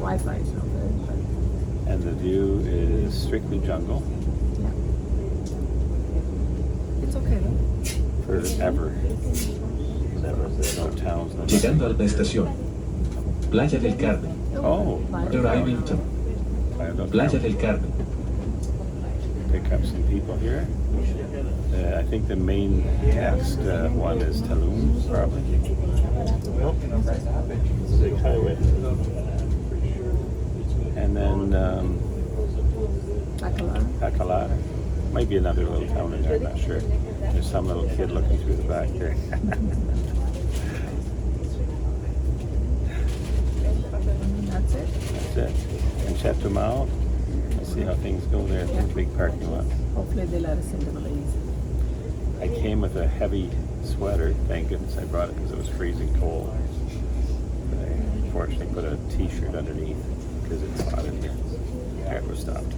Wi-Fi is not good, but And the view is strictly jungle yeah. It's okay though. forever. No towns, no Llegando a la estación. Playa del Carmen. Oh, Arriving to Playa del Carmen. pick up some people here. I think the main next one is Tulum, probably. Big highway. And then Bacalar. Bacalar. Might be another little town in there, I'm not sure. There's some little kid looking through the back here. That's it. That's it. And Chetumal. Let's see how things go there. Yeah. Big parking lot. Hopefully they let us into the lanes. I came with a heavy sweater. Thank goodness I brought it because it was freezing cold. But I unfortunately put a t-shirt underneath because it's hot in here. There, we're stopped.